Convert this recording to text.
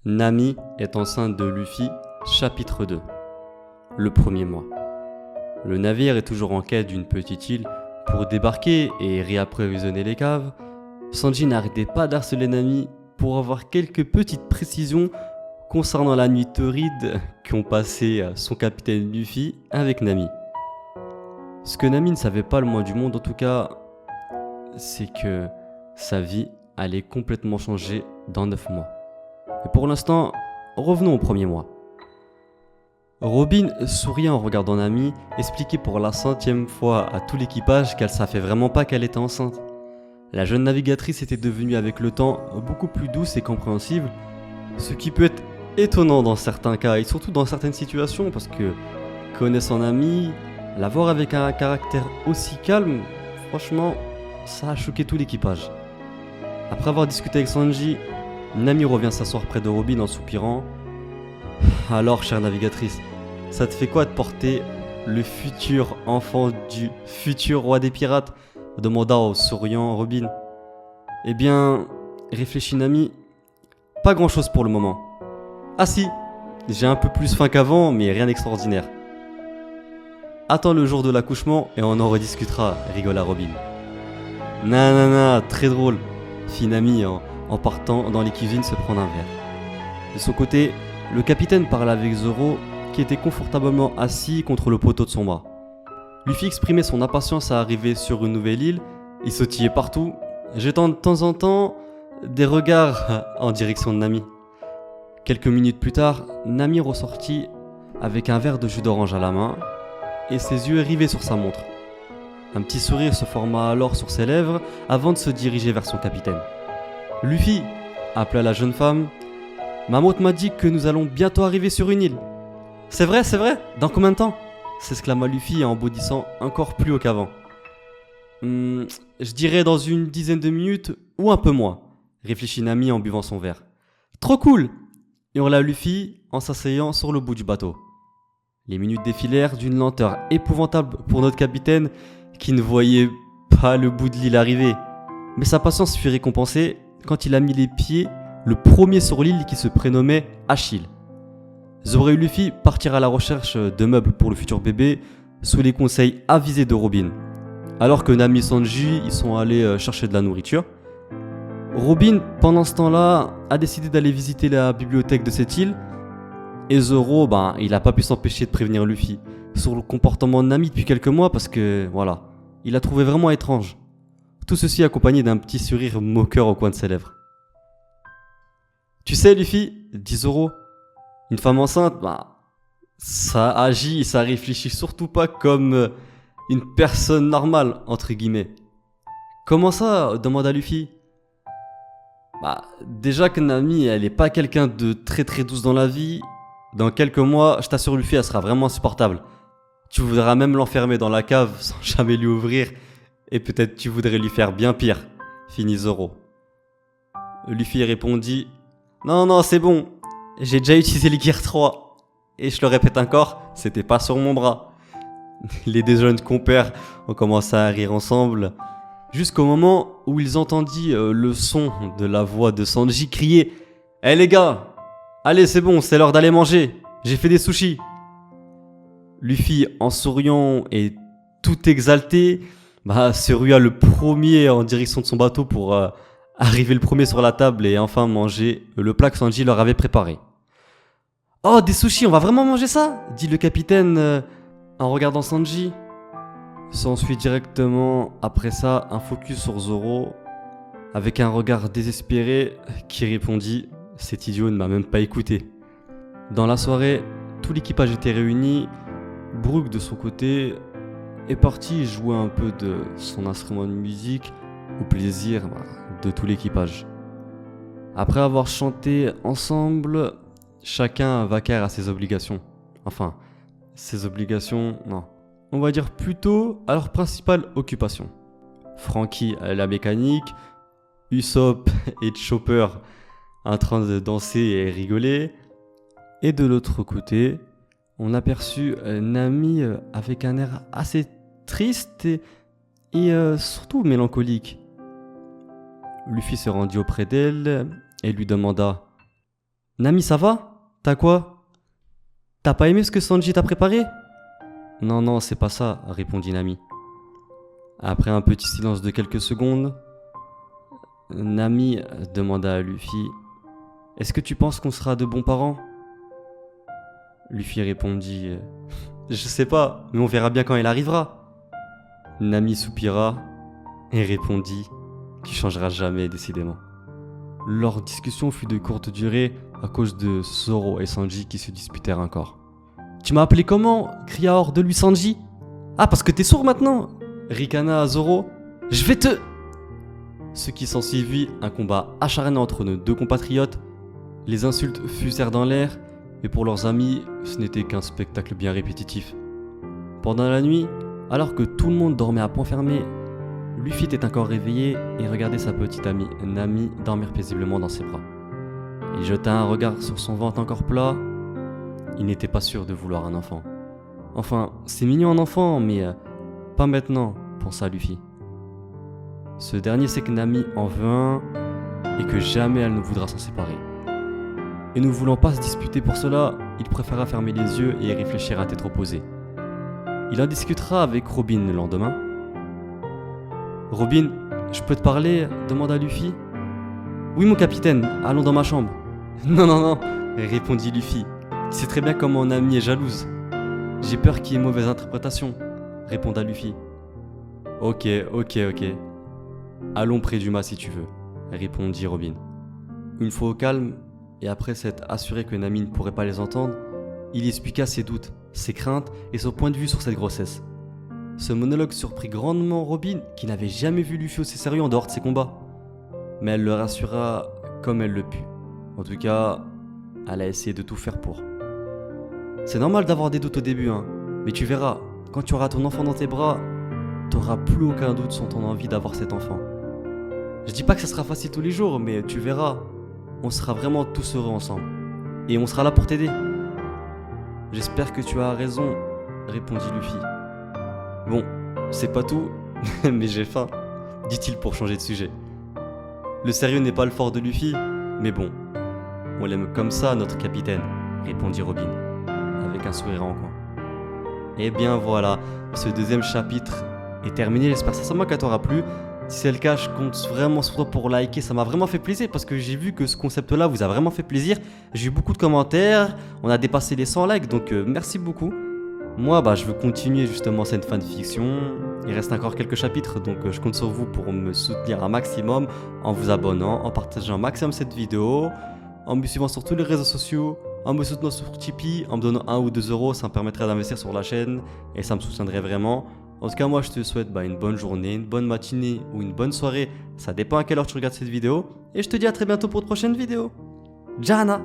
Nami est enceinte de Luffy, chapitre 2. Le premier mois. Le navire est toujours en quête d'une petite île pour débarquer et réapprovisionner les caves. Sanji n'arrêtait pas d'harceler Nami pour avoir quelques petites précisions concernant la nuit torride qu'ont passé son capitaine Luffy avec Nami. Ce que Nami ne savait pas le moins du monde en tout cas, c'est que sa vie allait complètement changer dans 9 mois. Et pour l'instant, revenons au premier mois. Robin souriait en regardant Nami, expliquait pour la 100e fois à tout l'équipage qu'elle savait vraiment pas qu'elle était enceinte. La jeune navigatrice était devenue avec le temps beaucoup plus douce et compréhensible, ce qui peut être étonnant dans certains cas et surtout dans certaines situations parce que, connaissant Nami, la voir avec un caractère aussi calme, franchement, ça a choqué tout l'équipage. Après avoir discuté avec Sanji, Nami revient s'asseoir près de Robin en soupirant. Alors, chère navigatrice, ça te fait quoi de porter le futur enfant du futur roi des pirates demanda au souriant Robin. Eh bien, réfléchit Nami, pas grand chose pour le moment. Ah si, j'ai un peu plus faim qu'avant, mais rien d'extraordinaire. Attends le jour de l'accouchement et on en rediscutera, rigola Robin. Nanana, très drôle, fit Nami en partant dans les cuisines se prendre un verre. De son côté, le capitaine parlait avec Zoro qui était confortablement assis contre le poteau de son bras. Luffy exprimait son impatience à arriver sur une nouvelle île, il sautillait partout, jetant de temps en temps des regards en direction de Nami. Quelques minutes plus tard, Nami ressortit avec un verre de jus d'orange à la main et ses yeux rivés sur sa montre. Un petit sourire se forma alors sur ses lèvres avant de se diriger vers son capitaine. « Luffy !» appela la jeune femme. « Ma montre m'a dit que nous allons bientôt arriver sur une île. »« C'est vrai, dans combien de temps ?» s'exclama Luffy en bondissant encore plus haut qu'avant. « Je dirais dans une dizaine de minutes ou un peu moins, » réfléchit Nami en buvant son verre. « Trop cool !» hurla Luffy en s'asseyant sur le bout du bateau. Les minutes défilèrent d'une lenteur épouvantable pour notre capitaine qui ne voyait pas le bout de l'île arriver. Mais sa patience fut récompensée quand il a mis les pieds le premier sur l'île qui se prénommait Achille. Zoro et Luffy partirent à la recherche de meubles pour le futur bébé sous les conseils avisés de Robin. Alors que Nami et Sanji y sont allés chercher de la nourriture. Robin, pendant ce temps-là, a décidé d'aller visiter la bibliothèque de cette île. Et Zoro, il n'a pas pu s'empêcher de prévenir Luffy sur le comportement de Nami depuis quelques mois parce que, voilà, il l'a trouvé vraiment étrange. Tout ceci accompagné d'un petit sourire moqueur au coin de ses lèvres. Tu sais, Luffy, dit Zoro, une femme enceinte, ça agit et ça réfléchit surtout pas comme une personne normale, entre guillemets. Comment ça demanda Luffy. Déjà que Nami, elle est pas quelqu'un de très très douce dans la vie. Dans quelques mois, je t'assure Luffy, elle sera vraiment insupportable. Tu voudras même l'enfermer dans la cave sans jamais lui ouvrir. Et peut-être tu voudrais lui faire bien pire, finit Zoro. Luffy répondit « Non, c'est bon. J'ai déjà utilisé le Gear 3. Et je le répète encore, c'était pas sur mon bras. » Les deux jeunes compères ont commencé à rire ensemble. Jusqu'au moment où ils entendirent le son de la voix de Sanji crier « Hé les gars, allez c'est bon, c'est l'heure d'aller manger, j'ai fait des sushis !» Luffy, en souriant et tout exalté, se rua le premier en direction de son bateau pour arriver le premier sur la table et enfin manger le plat que Sanji leur avait préparé. « Oh, des sushis, on va vraiment manger ça ?» dit le capitaine en regardant Sanji. S'ensuit directement après ça un focus sur Zoro avec un regard désespéré qui répondit « Cet idiot ne m'a même pas écouté ». Dans la soirée, tout l'équipage était réuni. Brook de son côté est parti jouer un peu de son instrument de musique au plaisir de tout l'équipage. Après avoir chanté ensemble, chacun vaquèrent à ses obligations. Enfin, ses obligations, non. On va dire plutôt à leur principale occupation. Franky à la mécanique, Usopp et Chopper en train de danser et rigoler. Et de l'autre côté, on aperçut Nami avec un air assez triste et surtout mélancolique. Luffy se rendit auprès d'elle et lui demanda Nami, ça va? T'as quoi? T'as pas aimé ce que Sanji t'a préparé? Non, non, c'est pas ça, répondit Nami. Après un petit silence de quelques secondes, Nami demanda à Luffy: Est-ce que tu penses qu'on sera de bons parents? Luffy répondit: Je sais pas, mais on verra bien quand il arrivera. Nami soupira et répondit qu'il changera jamais, décidément. Leur discussion fut de courte durée à cause de Zoro et Sanji qui se disputèrent encore. Tu m'as appelé comment? Cria hors de lui Sanji. Ah, parce que t'es sourd maintenant? Ricana à Zoro. Je vais te... Ce qui s'ensuivit, un combat acharné entre nos deux compatriotes. Les insultes fusèrent dans l'air, et pour leurs amis, ce n'était qu'un spectacle bien répétitif. Pendant la nuit, alors que tout le monde dormait à point fermé, Luffy était encore réveillé et regardait sa petite amie Nami dormir paisiblement dans ses bras. Il jeta un regard sur son ventre encore plat. Il n'était pas sûr de vouloir un enfant. Enfin, c'est mignon un enfant, mais pas maintenant, pensa Luffy. Ce dernier sait que Nami en veut un et que jamais elle ne voudra s'en séparer. Et ne voulant pas se disputer pour cela, il préféra fermer les yeux et y réfléchir à tête reposée. Il en discutera avec Robin le lendemain. Robin, je peux te parler? Demanda Luffy. Oui mon capitaine, allons dans ma chambre. Non, non, non, répondit Luffy. Tu sais très bien comment Nami est jalouse. J'ai peur qu'il y ait mauvaise interprétation, répondit Luffy. Ok. Allons près du mât si tu veux, répondit Robin. Une fois au calme, et après s'être assuré que Nami ne pourrait pas les entendre, il expliqua ses doutes, ses craintes et son point de vue sur cette grossesse. Ce monologue surprit grandement Robin, qui n'avait jamais vu Luffy aussi sérieux en dehors de ses combats. Mais elle le rassura comme elle le put. En tout cas, elle a essayé de tout faire pour. C'est normal d'avoir des doutes au début, hein, mais tu verras, quand tu auras ton enfant dans tes bras, t'auras plus aucun doute sur ton envie d'avoir cet enfant. Je dis pas que ça sera facile tous les jours, mais tu verras, on sera vraiment tous heureux ensemble. Et on sera là pour t'aider. J'espère que tu as raison, répondit Luffy. Bon, c'est pas tout, mais j'ai faim, dit-il pour changer de sujet. Le sérieux n'est pas le fort de Luffy, mais bon, on l'aime comme ça, notre capitaine, répondit Robin, avec un sourire en coin. Et bien voilà, ce deuxième chapitre est terminé, j'espère sincèrement qu'elle t'aura plu. Si c'est le cas, je compte vraiment sur toi pour liker, ça m'a vraiment fait plaisir parce que j'ai vu que ce concept-là vous a vraiment fait plaisir. J'ai eu beaucoup de commentaires, on a dépassé les 100 likes, donc merci beaucoup. Moi, je veux continuer justement cette fanfiction. Il reste encore quelques chapitres, donc je compte sur vous pour me soutenir un maximum en vous abonnant, en partageant un maximum cette vidéo, en me suivant sur tous les réseaux sociaux, en me soutenant sur Tipeee, en me donnant 1 ou 2 euros, ça me permettrait d'investir sur la chaîne et ça me soutiendrait vraiment. En tout cas, moi, je te souhaite une bonne journée, une bonne matinée ou une bonne soirée. Ça dépend à quelle heure tu regardes cette vidéo. Et je te dis à très bientôt pour de prochaines vidéos. Jana!